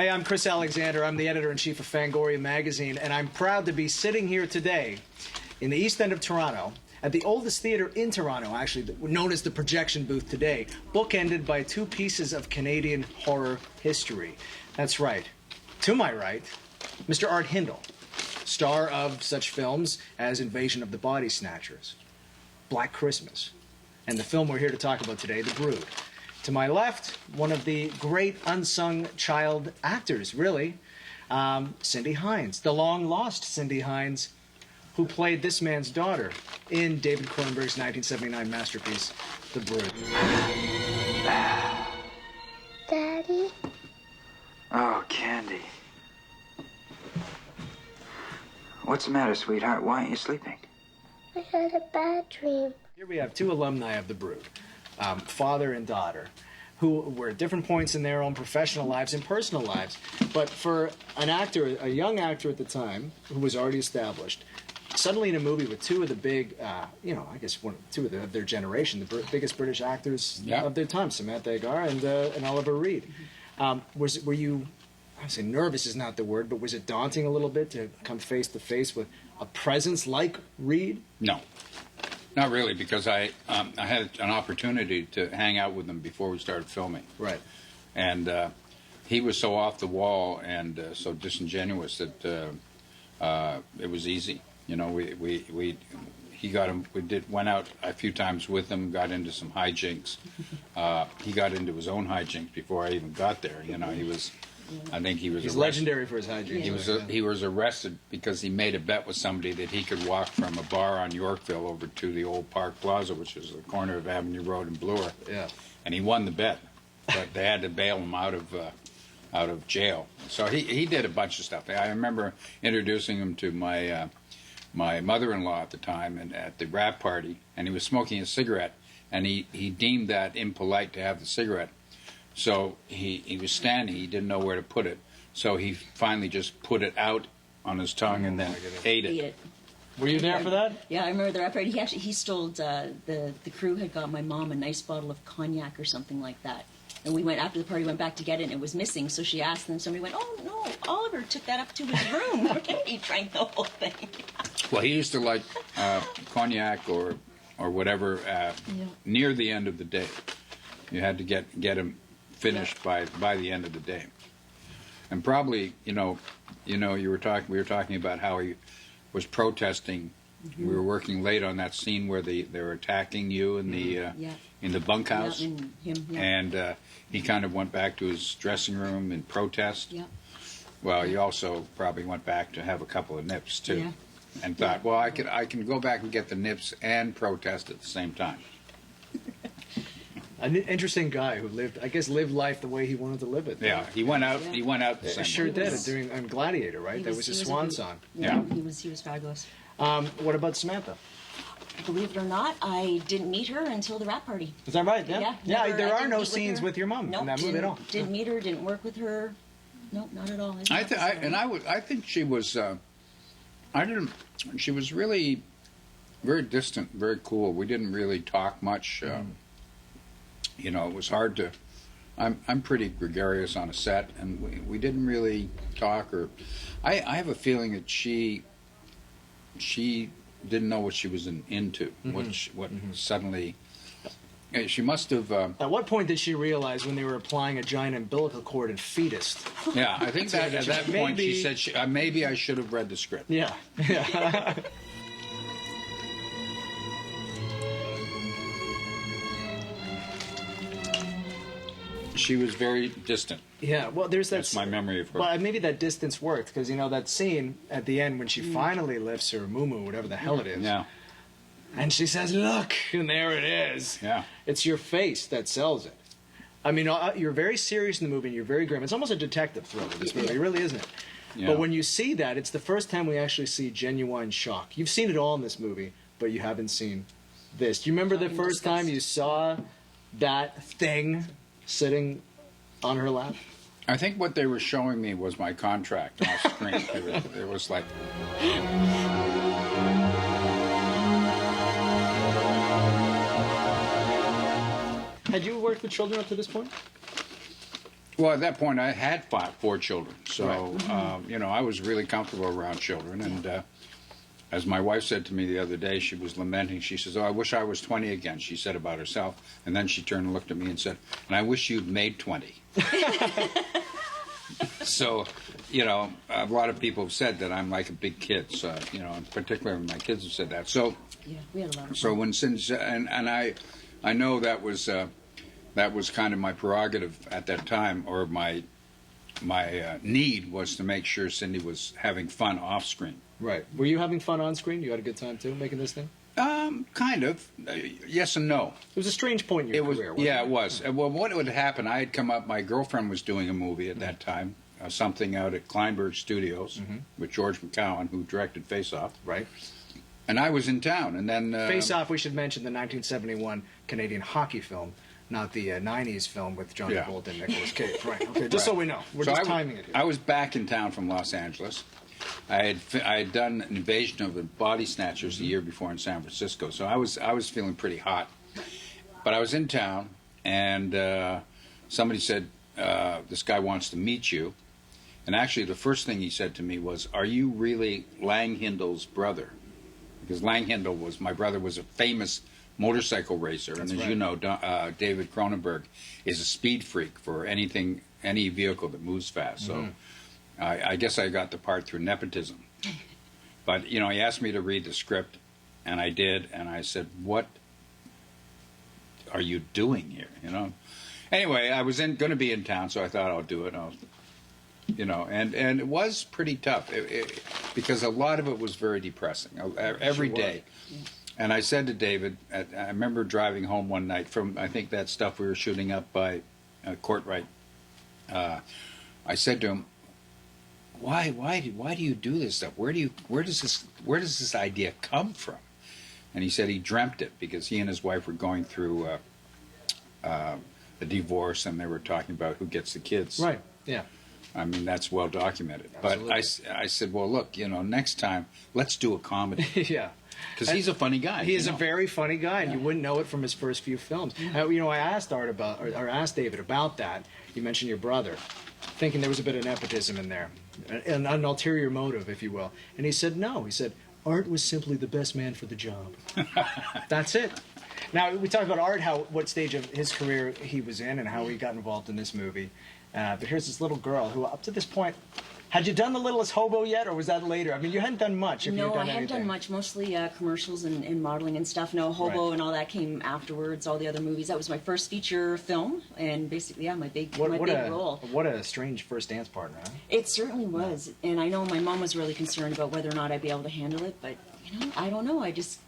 Hey, I'm Chris Alexander. I'm the editor-in-chief of Fangoria magazine, and I'm proud to be sitting here today in the East End of Toronto at the oldest theater in Toronto, actually, known as the Projection Booth today, bookended by two pieces of Canadian horror history. That's right. To my right, Mr. Art Hindle, star of such films as Invasion of the Body Snatchers, Black Christmas, and the film we're here to talk about today, The Brood. To my left, one of the great unsung child actors, really, Cindy Hinds, the long-lost Cindy Hinds, who played this man's daughter in David Cronenberg's 1979 masterpiece, The Brood. Daddy? Oh, Candy. What's the matter, sweetheart? Why aren't you sleeping? I had a bad dream. Here we have two alumni of The Brood, father and daughter, who were at different points in their own professional lives and personal lives. But for an actor, a young actor at the time, who was already established, suddenly in a movie with two of the big, I guess two of their generation, the biggest British actors of their time, Samantha Agar and Oliver Reed. Were you, I would say nervous is not the word, but was it daunting a little bit to come face to face with a presence like Reed? No. Not really, because I had an opportunity to hang out with him before we started filming. Right. And he was so off the wall and so disingenuous that it was easy. You know, went out a few times with him, got into some hijinks. He got into his own hijinks before I even got there. You know, He's legendary for his hijinks. He was arrested because he made a bet with somebody that he could walk from a bar on Yorkville over to the old Park Plaza, which is the corner of Avenue Road and Bloor. Yeah. And he won the bet, but they had to bail him out of jail. So he did a bunch of stuff. I remember introducing him to my mother-in-law at the time, and at the wrap party, and he was smoking a cigarette, and he deemed that impolite to have the cigarette. So he was standing, he didn't know where to put it, so he finally just put it out on his tongue and then ate it. Were you there for that? Yeah, I remember the rap party. He stole, the crew had got my mom a nice bottle of cognac or something like that. And we went, after the party, went back to get it, and it was missing. So she asked, and somebody went, "Oh, no, Oliver took that up to his room." He drank the whole thing. Well, he used to like cognac or whatever near the end of the day. You had to get him finished by the end of the day. And probably, we were talking about how he was protesting. Mm-hmm. We were working late on that scene where they were attacking you in the bunkhouse. And he kind of went back to his dressing room in protest. Yeah. Well, he also probably went back to have a couple of nips too. Yeah. And thought, well, I can go back and get the nips and protest at the same time. An interesting guy who lived life the way he wanted to live it. Yeah, he went out. Yeah. He went out the same. Sure did. Doing Gladiator, right? That was his swan song. Yeah, he was fabulous. What about Samantha? Believe it or not, I didn't meet her until the rap party. Is that right? Yeah. Never, there are no scenes with your mom in that movie at all. Didn't meet her. Didn't work with her. No, not at all. I think she was. She was really very distant, very cool. We didn't really talk much. It was hard to. I'm pretty gregarious on a set, and we didn't really talk. Or, I have a feeling that she didn't know what she was into. Mm-hmm. Suddenly, she must have. At what point did she realize when they were applying a giant umbilical cord and fetus? Yeah, I think that at that point she said, maybe I should have read the script. Yeah. She was very distant. Yeah, well, that's my memory of her. Well, maybe that distance worked because that scene at the end when she finally lifts her muumuu, whatever the hell it is. Yeah. And she says, "Look," and there it is. Yeah. It's your face that sells it. I mean, you're very serious in the movie, and you're very grim. It's almost a detective thriller. This movie, really, isn't it? Yeah. But when you see that, it's the first time we actually see genuine shock. You've seen it all in this movie, but you haven't seen this. Do you remember the first time you saw that thing sitting on her lap? I think what they were showing me was my contract off screen. It was like... Had you worked with children up to this point? Well, at that point, I had four children, so I was really comfortable around children. And as my wife said to me the other day, she was lamenting. She says, "Oh, I wish I was 20 again." She said about herself, and then she turned and looked at me and said, "And I wish you'd made 20." So, a lot of people have said that I'm like a big kid. So, in particular, my kids have said that. So, Yeah, we had a lot of fun. so when Cindy and I know that was kind of my prerogative at that time, or my need was to make sure Cindy was having fun off screen. Right. Were you having fun on screen? You had a good time too making this thing? Kind of. Yes and no. It was a strange point in your career. Wasn't Yeah, it was. Well, what would happen? I had come up. My girlfriend was doing a movie at that time, something out at Kleinberg Studios with George McCowan, who directed Face Off. Right. And I was in town, and then Face Off, we should mention the 1971 Canadian hockey film, not the 90s film with John Travolta and Nicolas Cage. Right. Okay. Just so we know, we're just timing it here. I was back in town from Los Angeles. I had done an Invasion of the Body Snatchers the year before in San Francisco, so I was feeling pretty hot. But I was in town, and somebody said, "This guy wants to meet you." And actually, the first thing he said to me was, "Are you really Lang Hindle's brother?" Because Lang Hindle my brother was a famous motorcycle racer, and as you know, David Cronenberg is a speed freak for any vehicle that moves fast. So. I guess I got the part through nepotism. But, he asked me to read the script, and I did, and I said, "What are you doing here?" Anyway, I was going to be in town, so I thought I'll do it. And it was pretty tough because a lot of it was very depressing every day. And I said to David, I remember driving home one night from, I think, that stuff we were shooting up by Courtright. I said to him, Why do you do this stuff? Where does this idea come from? And he said he dreamt it because he and his wife were going through a divorce, and they were talking about who gets the kids. Right. Yeah. I mean, that's well documented. Absolutely. But I said, well, look, next time let's do a comedy. Yeah. Because he's a funny guy. He is a very funny guy, and you wouldn't know it from his first few films. I asked Art or asked David about that. You mentioned your brother, thinking there was a bit of nepotism in there, an ulterior motive, if you will. And he said no. He said Art was simply the best man for the job. That's it. Now we talked about Art, what stage of his career he was in, and how he got involved in this movie. But here's this little girl who, up to this point, had you done The Littlest Hobo yet, or was that later? I mean, you hadn't done much. No, I hadn't done much. Mostly commercials and modeling and stuff. No, Hobo and all that came afterwards. All the other movies. That was my first feature film, and basically, my big role. What a strange first dance partner, huh? It certainly was, and I know my mom was really concerned about whether or not I'd be able to handle it, but. I don't know.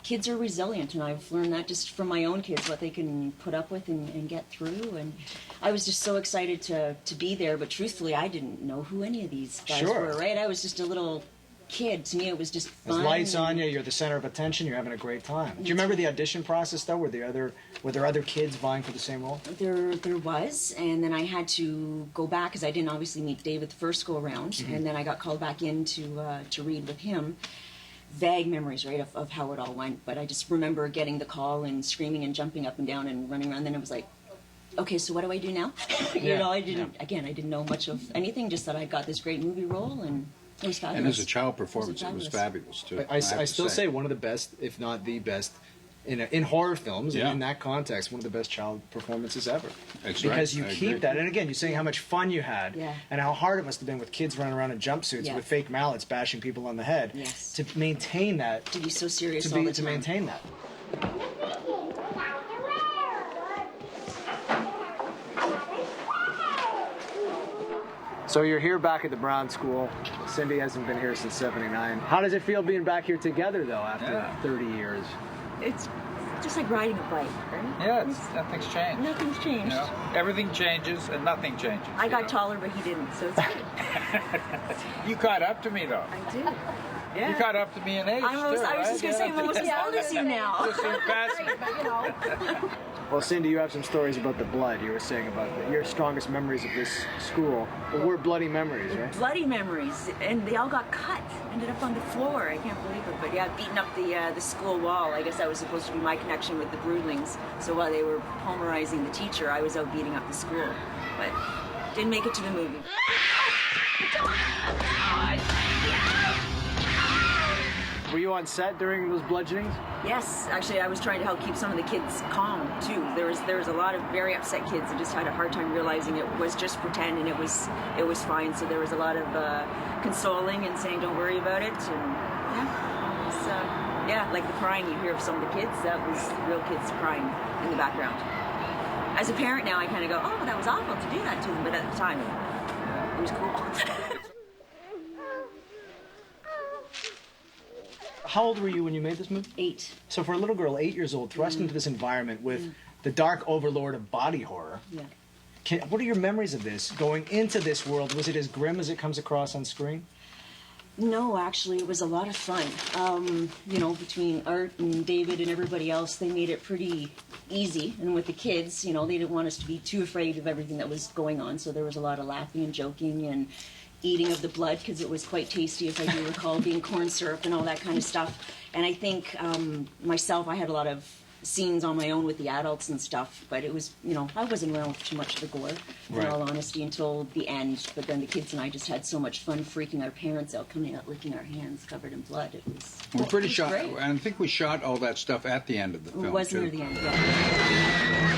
Kids are resilient, and I've learned that just from my own kids, what they can put up with and get through. And I was just so excited to be there, but truthfully, I didn't know who any of these guys were, right? I was just a little kid. To me, it was just fun. There's lights on you, you're the center of attention, you're having a great time. Do you remember the audition process, though? Were there other kids vying for the same role? There was, and then I had to go back, because I didn't obviously meet David the first go-around, and then I got called back in to read with him. Vague memories, right, of how it all went, but I just remember getting the call and screaming and jumping up and down and running around. Then it was like, okay, so what do I do now? I didn't know much of anything, just that I got this great movie role, and it was fabulous. And as a child performance, it was fabulous too. I still say one of the best, if not the best, in horror films, and in that context, one of the best child performances ever. That's because right. you keep that, and again, you're saying how much fun you had, and how hard it must have been with kids running around in jumpsuits with fake mallets bashing people on the head. Yes. To maintain that. To be so serious all the time. To maintain that. So you're here back at the Brown School. Cindy hasn't been here since '79. How does it feel being back here together, though, after 30 years? It's just like riding a bike, right? Yeah, nothing's changed. Nothing's changed. Everything changes and nothing changes. I got taller, but he didn't, so it's good. You caught up to me, though. I did. Yeah. You caught up to me in age, I was just going to say, I'm almost as old as you now. Just in passing. Well, Cindy, you have some stories about the blood. You were saying about your strongest memories of this school were bloody memories, right? Bloody memories, and they all got cut. Ended up on the floor. I can't believe it, but beating up the school wall. I guess that was supposed to be my connection with the broodlings. So while they were pulverizing the teacher, I was out beating up the school. But Didn't make it to the movie. Were you on set during those bludgeonings? Yes, actually, I was trying to help keep some of the kids calm too. There was a lot of very upset kids that just had a hard time realizing it was just pretend and it was fine. So there was a lot of consoling and saying, "Don't worry about it." And yeah, like the crying you hear of some of the kids. That was real kids crying in the background. As a parent now, I kind of go, "Oh, that was awful to do that to them," but at the time, it was cool. How old were you when you made this movie? 8. So for a little girl, 8 years old, thrust into this environment with the dark overlord of body horror, Yeah. what are your memories of this? Going into this world, was it as grim as it comes across on screen? No, actually, it was a lot of fun. Between Art and David and everybody else, they made it pretty easy. And with the kids, they didn't want us to be too afraid of everything that was going on. So there was a lot of laughing and joking and eating of the blood, because it was quite tasty, if I do recall, being corn syrup and all that kind of stuff. And I think myself, I had a lot of scenes on my own with the adults and stuff, but it was, I wasn't around with too much of the gore, in all honesty, until the end. But then the kids and I just had so much fun freaking our parents out, coming out, licking our hands covered in blood. It was We're pretty it was shot, great. and I think we shot all that stuff at the end of the film. It was too. near the end, yeah.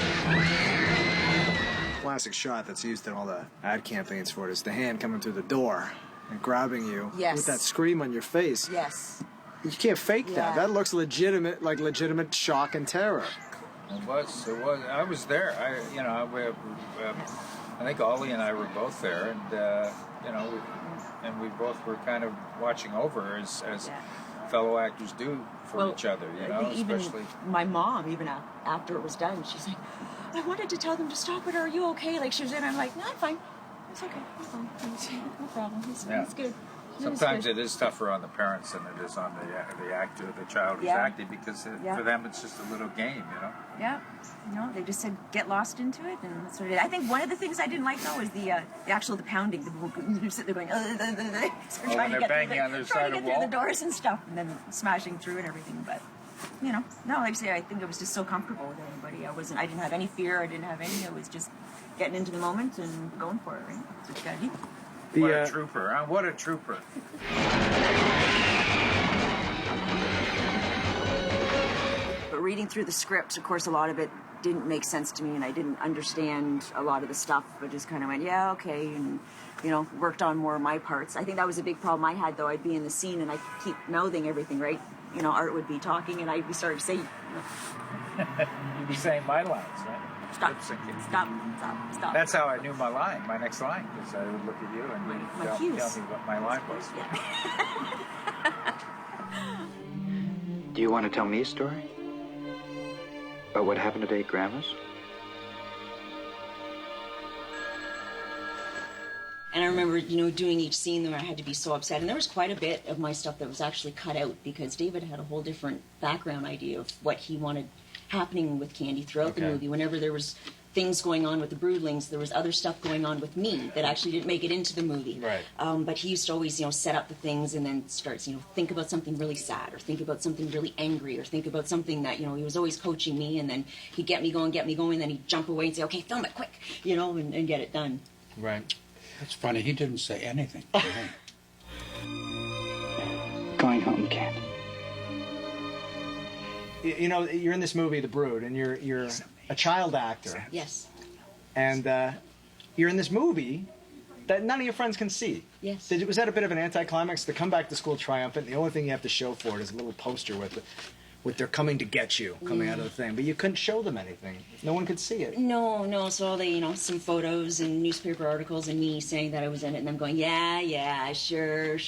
Classic shot that's used in all the ad campaigns for it is the hand coming through the door and grabbing you Yes. with that scream on your face. Yes. You can't fake that. Yeah. That looks legitimate, like legitimate shock and terror. It was. I was there. I think Ollie and I were both there, and we both were kind of watching over as fellow actors do for each other. Even especially. my mom, even after it was done, she's like, "I wanted to tell them to stop it. Are you okay?" Like she was in. I'm like, "No, I'm fine. It's okay. I'm fine. No problem. It's good." Sometimes it is tougher on the parents than it is on the actor, the child who's acting, because for them it's just a little game, Yeah, they just said get lost into it, and that's what it is. I think one of the things I didn't like though is the pounding. They're sitting there going, when they're banging on their side of the through wall? the doors and stuff, and then smashing through and everything. But no, like I say, I think I was just so comfortable with everybody. I didn't have any fear. I didn't have any. It was just getting into the moment and going for it. Right? That's what you gotta do. What a trooper, huh? What a trooper. But reading through the script, of course, a lot of it didn't make sense to me, and I didn't understand a lot of the stuff, but just kind of went, yeah, okay, and, worked on more of my parts. I think that was a big problem I had, though. I'd be in the scene, and I'd keep mouthing everything, right? Art would be talking, and I'd be starting to say, You'd be saying my lines, right? stop, Lip syncing. stop. That's how I knew my next line, because I would look at you and My you'd cues. tell me what my line was. Do you want to tell me a story? About what happened today at Grandma's? And I remember, doing each scene where I had to be so upset. And there was quite a bit of my stuff that was actually cut out, because David had a whole different background idea of what he wanted happening with Candy throughout the movie. Whenever there was things going on with the broodlings, there was other stuff going on with me that actually didn't make it into the movie. Right. But he used to always, set up the things and then starts, think about something really sad, or think about something really angry, or think about something that, he was always coaching me, and then he'd get me going, and then he'd jump away and say, okay, film it quick, and get it done. Right. That's funny. He didn't say anything. Going home, Candy. You're in this movie, The Brood, and you're a child actor, Yes. and you're in this movie that none of your friends can see. Yes. Was that a bit of an anticlimax to come back to school triumphant? The only thing you have to show for it is a little poster with "They're coming to get you" coming out of the thing, but you couldn't show them anything. No one could see it. No. So all the, some photos and newspaper articles and me saying that I was in it, and them going, yeah, sure.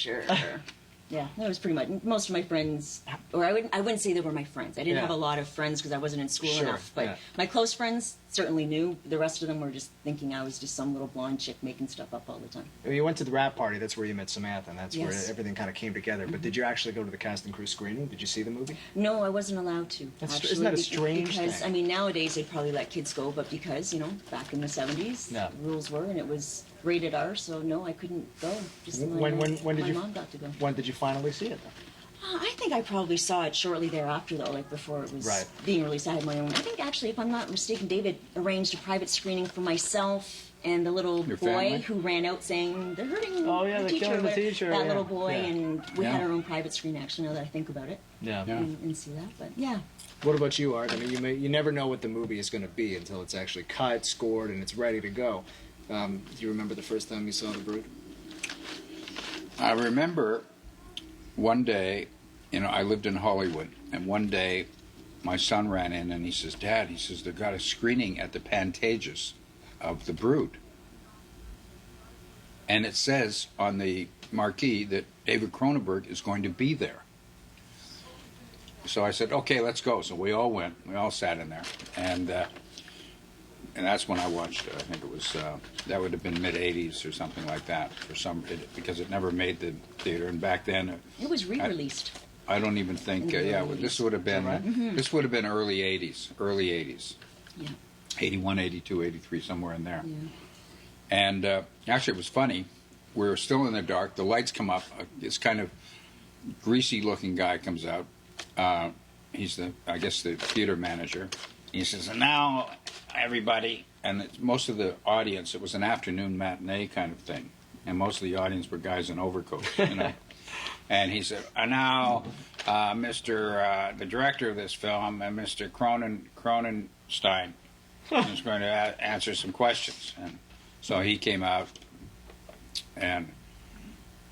Yeah, that was pretty much most of my friends, or I wouldn't say they were my friends. I didn't have a lot of friends because I wasn't in school enough. But my close friends certainly knew. The rest of them were just thinking I was just some little blonde chick making stuff up all the time. You went to the rap party. That's where you met Samantha, and that's where Yes. everything kind of came together. But did you actually go to the cast and crew screening? Did you see the movie? No, I wasn't allowed to. Isn't that a strange because, thing? I mean, nowadays they'd probably let kids go, but because, back in the 70s, Yeah. the rules were, and it was rated R, so no, I couldn't go. Just When did my you? mom got to go. When did you finally see it? I think I probably saw it shortly thereafter, though, like before it was being released. I had my own. I think, actually, if I'm not mistaken, David arranged a private screening for myself and the little Your boy family? who ran out saying they're hurting Oh, yeah, the they're teacher. killing the But teacher, That yeah, little boy, yeah. and we Yeah. had our own private screen. Actually, now that I think about it, Yeah. Yeah. and see that. But yeah, What about you, Art? I mean, you never know what the movie is going to be until it's actually cut, scored, and it's ready to go. Do you remember the first time you saw The Brood? I remember one day, I lived in Hollywood, and one day my son ran in and he says, Dad, he says, they've got a screening at the Pantages of The Brood. And it says on the marquee that David Cronenberg is going to be there. So I said, okay, let's go. So we all went. We all sat in there. And that's when I watched it. I think it was, that would have been mid-'80s or something like that, because it never made the theater. And back then, it was re-released. I don't even think, this would have been, this would have been early 80s. Yeah. 81, 82, 83, somewhere in there. Yeah. And actually, it was funny. We were still in the dark. The lights come up. This kind of greasy-looking guy comes out. He's I guess the theater manager. He says, and now, everybody, and most of the audience, it was an afternoon matinee kind of thing, and most of the audience were guys in overcoats, And he said, and now, the director of this film, Mr. Cronenstein, is going to answer some questions. And so he came out, and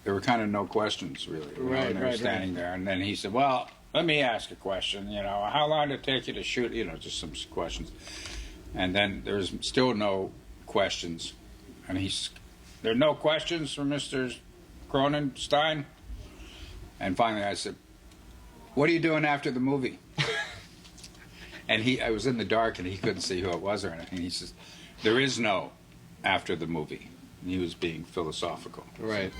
there were kind of no questions, really. Right, and they were right, standing there, and then he said, well, let me ask a question, how long did it take you to shoot, just some questions. And then there's still no questions. And there are no questions from Mr. Cronenstein? And finally I said, what are you doing after the movie? And I was in the dark and he couldn't see who it was or anything. He says, there is no after the movie. And he was being philosophical. Right.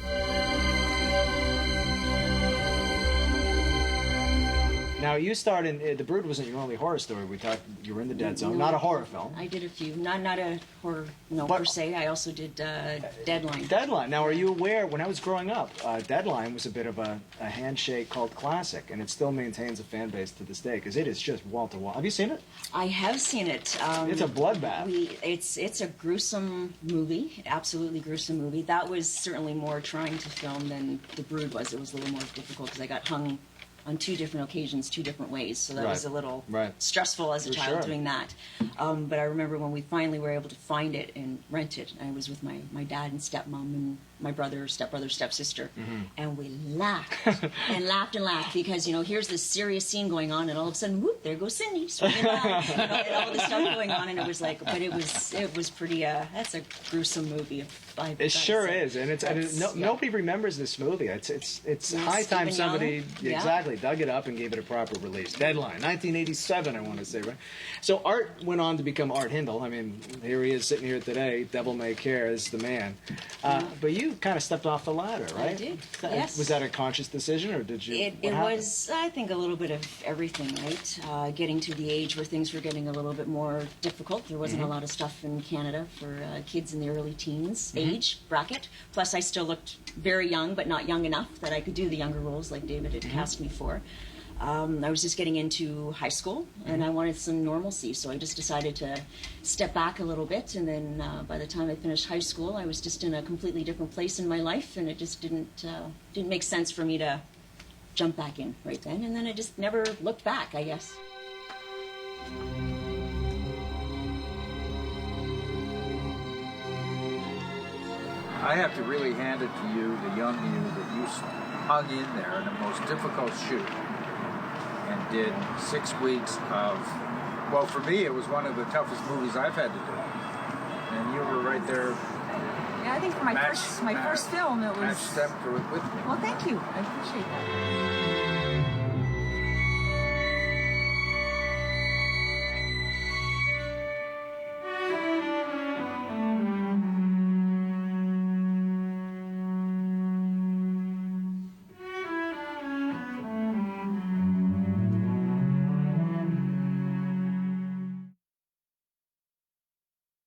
Now, you starred in The Brood wasn't your only horror story. We talked. You were in The Dead Zone, not a horror film. I did a few, not a horror, But- per se. I also did Deadline. Deadline. Now, are you aware? When I was growing up, Deadline was a bit of a handshake called classic, and it still maintains a fan base to this day because it is just wall to wall. Have you seen it? I have seen it. It's a bloodbath. It's a gruesome movie, absolutely gruesome movie. That was certainly more trying to film than The Brood was. It was a little more difficult because I got hung on 2 different occasions, 2 different ways. So that was a little stressful as a child doing that. But I remember when we finally were able to find it and rent it, I was with my dad and stepmom and my brother, stepsister, and we laughed and laughed and laughed because, here's this serious scene going on and all of a sudden, whoop, there goes Cindy swinging by, and all this stuff going on, and it was like, but it was pretty, that's a gruesome movie. It sure is, and nobody remembers this movie. It's high time Stephen somebody Young. exactly dug it up and gave it a proper release. Deadline, 1987, I want to say, right? So Art went on to become Art Hindle. I mean, here he is sitting here today. Devil May Care is the man. But you kind of stepped off the ladder, right? I did. Yes. Was that a conscious decision, or did you? It was, I think, a little bit of everything, right? Getting to the age where things were getting a little bit more difficult. There wasn't a lot of stuff in Canada for kids in the early teens age bracket. Plus, I still looked very young, but not young enough that I could do the younger roles like David had cast me for. I was just getting into high school, and I wanted some normalcy, so I just decided to step back a little bit, and then by the time I finished high school, I was just in a completely different place in my life, and it just didn't make sense for me to jump back in right then, and then I just never looked back, I guess. I have to really hand it to you, the young you, that you hung in there in the most difficult shoot and did 6 weeks of, well, for me, it was one of the toughest movies I've had to do. And you were right there. Yeah, I think for my first film, it was. Match stepped with me. Well, thank you. I appreciate that.